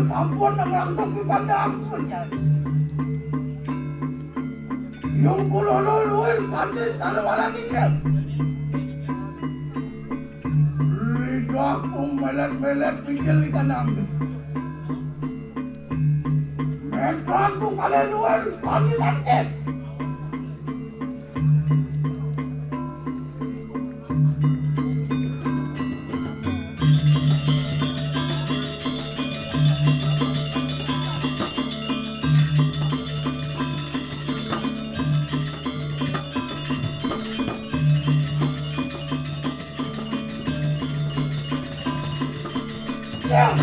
Sampun ngerangkep di pandang berjadi. Yung kululuin pati salawalan ninyo. Lidah kong melet-melet pikir di kandang. Metran ko kaliluin pati takit. Yeah.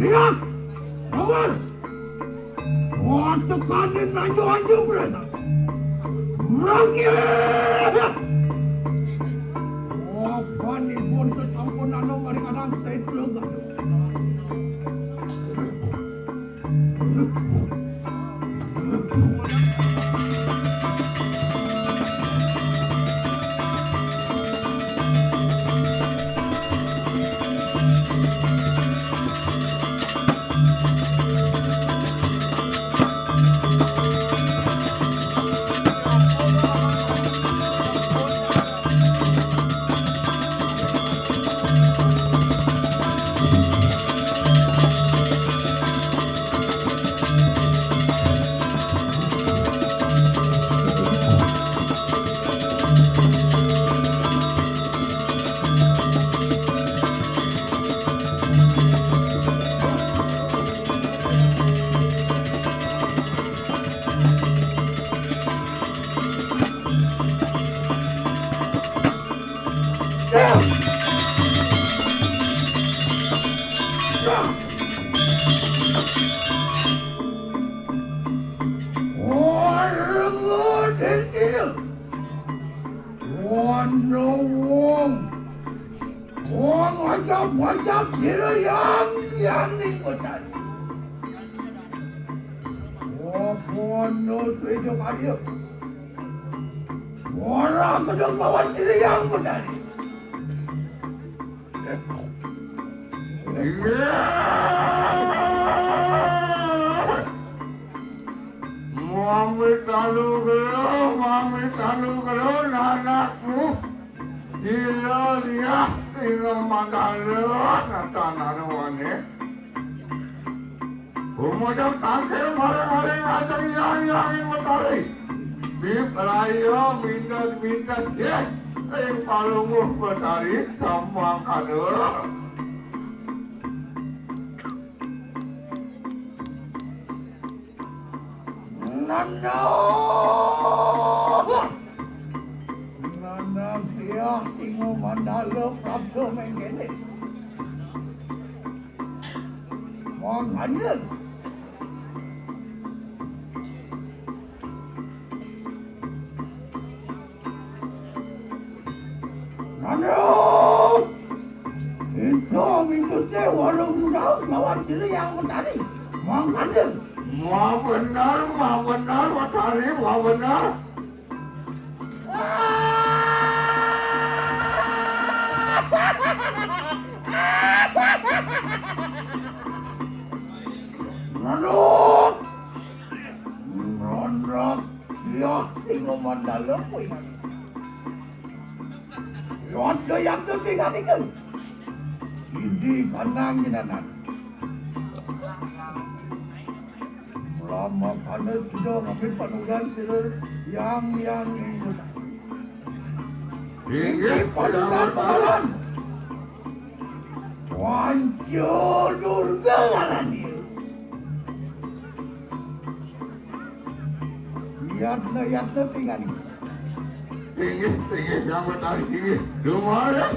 Lihat, nomor. Tekanin anjo-anjo berada. Merangkir. Apa nih pun kesampun anu kadang saya telega. Wajab kira yang ning bocan. Bono sudah kaya. Orang kedua lawan diri yang bocan. mami talu anakmu. Sila lihat tinggal mandala tanah wane. Kemudian tangkil maring-maring aja yang matahari. Biprayo minta siap. Yang palunguh matahari sama kadal. Nana dia singo mandala prabdo menggele. Makanya Nana itu minggu saya warung lawan sini yang tadi. Makanya Mau benar, matahari, mau benar. Nanduk! Nanduk! Dia singo mandala kuy. Yoddo yaddo tiga-tiga. Sidi panang jinanan. Lama karena sudah ngambil panuran sudah yang ini. Ini panuran. Wancu durga ini. Yadna tinggal ini. Tinggi yang benar tinggi. Lumare.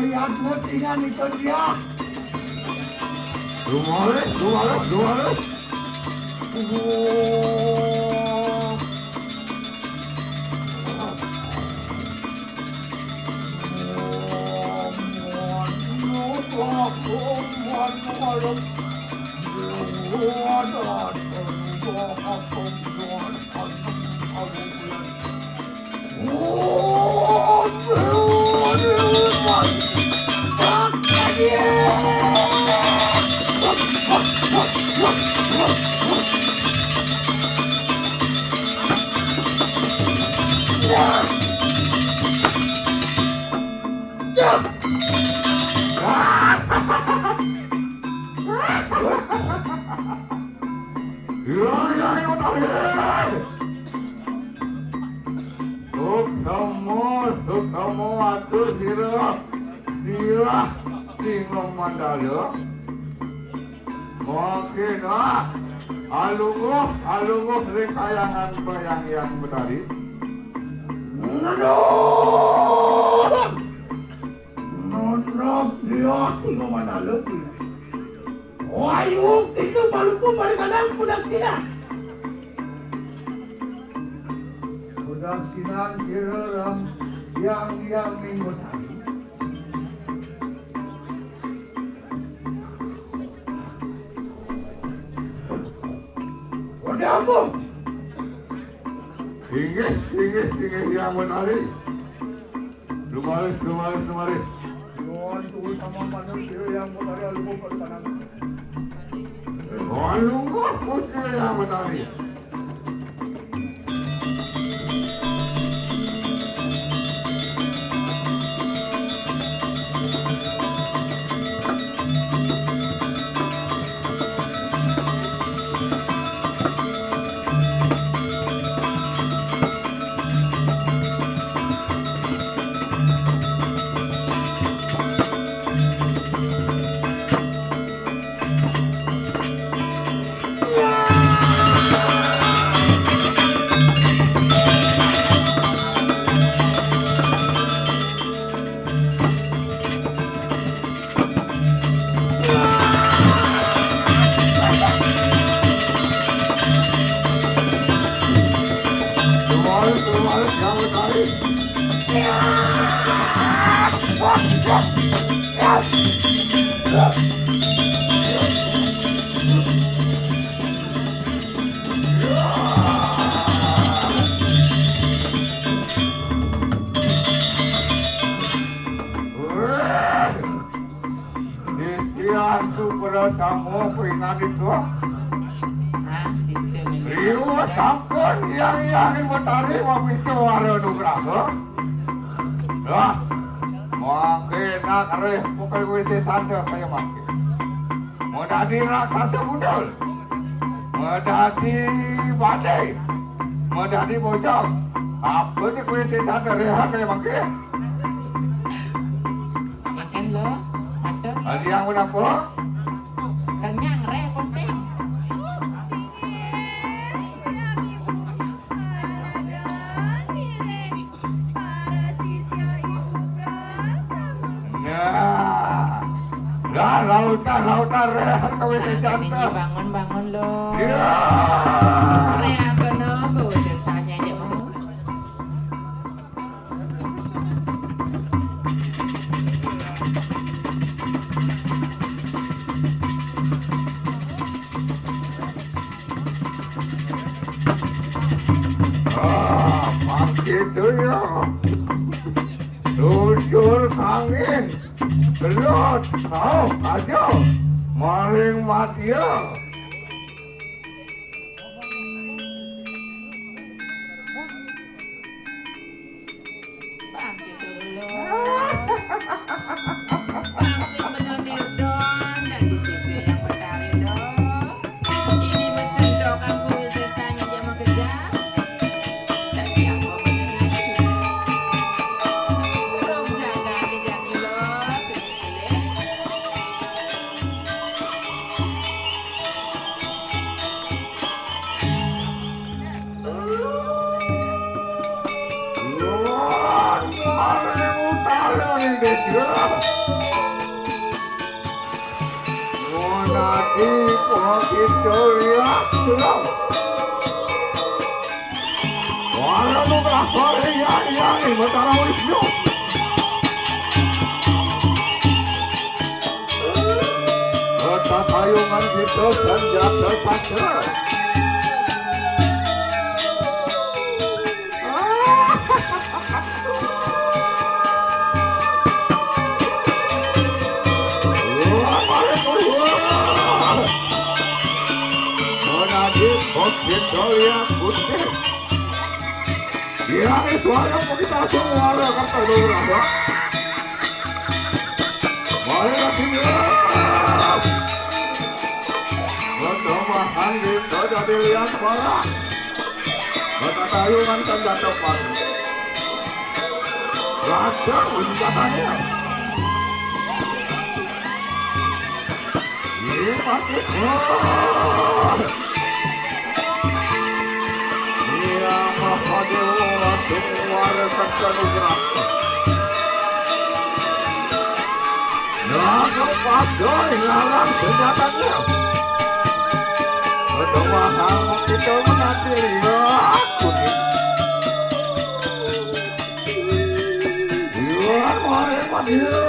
Yadna tinggal itu dia. Lumare. Kamu atur sila singo mandala. Mungkin alunguh rekayangan bayang betari. Nonok dia singo mandala. Ayo kita Maluku mereka pudak sina. Pudak sina kira yang minggu tadi. Ada apa? Tinggi yang menarik. Lumari. Tuhan tuh sama manusia yang menarik lupa perkanan. Alunguh putih yang menarik. Yeah! Betari. Disiantu beratamu peringat itu. Riu sampun yang Betari mau bicu waro nugraha. Lah, makin nak reh pukul wisi sanda kaya makin. Mau dadi raksasa bundul. Mau dadi badai. Mau dadi bojong. Apa sih wisi sanda rehat kaya makin? Makan lo, ada. Ada yang menapa? Kenyang re kose. Nah, lah lautan rehat kaya wisi Ini sanda. bangun lo. Ya. Re apa no, gue udah tanya aja mau. Gitu ya. Jujur angin, gelut, kau aja, maling mati ya. Bang gitu lo. Bang bener dong dan di sisi yang Betari lo. Ini mencendok aku sisanya dia mau kerja. Dan yang mau menyendiri. Burung jaga di jani lo, cumi pilih. Maling utara nih dia. Monadi begitu ya, sudah. Walau lu berapa ya ini Betara Wisnu. Ketayungan kita senjata saja. Victoria Putih. Dia ini suara kita semua kata dulu apa? Mari kita berdoakan kita jadi lihat bola. Ketayungan senjata pagi. Raja senjatanya. Ini mati. Ya Mahadewa Tumwara Saksanugrah. Naga Padai larang senjatanya. Berdoakan kita menanti aku nih. Yuan Mahal Madia.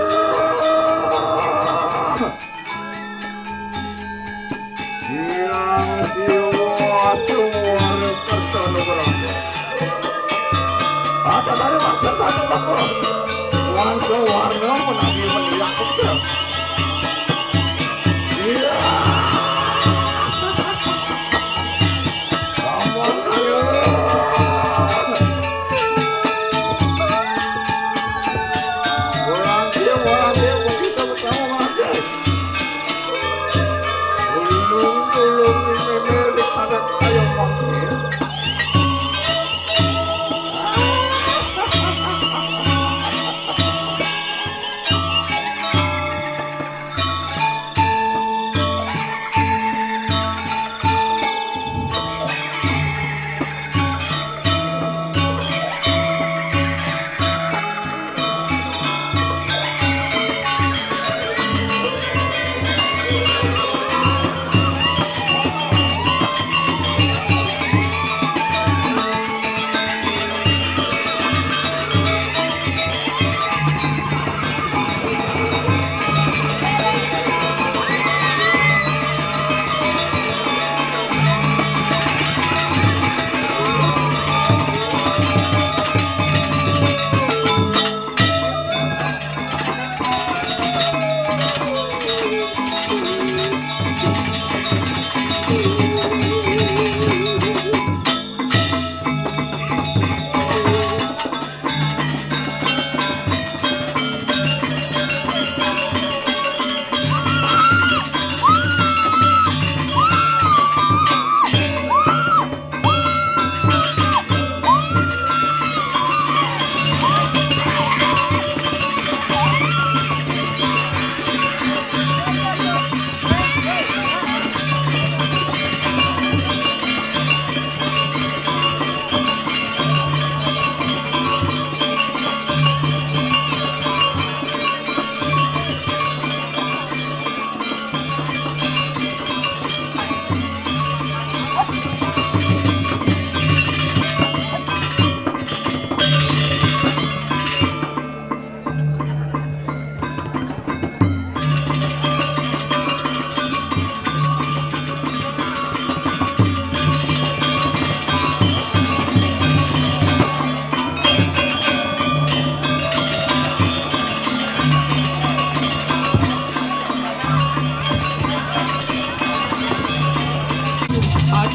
Yang siwa Tumwara Saksanugrah. Ada dari masa satu aku. Warna menagih meneriak kita. Iya. Kamu ayo. Orang dia kita bersama aja. Ulung ini ada ayam panggil.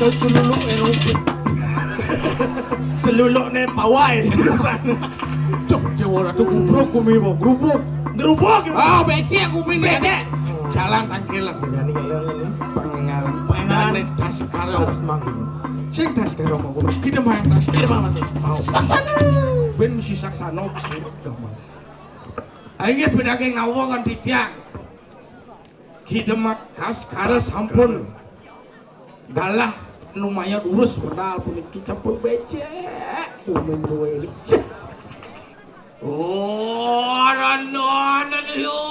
Anu celuluk rumput. Seluluknya pawai. Cok Jawa tuh gubruk kumi mau gerubuk. Gerubuk. Oh, becek kuping becek. Jalan tangkilan. Nyanyi kalian Pengalan. Pengalan. Das karo. harus manggung. Sing das karo mau kita mah das. Kira Mas. Saksana. Ben mesti saksana. Ayo pedaging nawa kan tidak. Kita mah kas karo sampun. Dalah lumayan urus padahal puniki campur becek. Umen duwe licik. Oh, anan yo.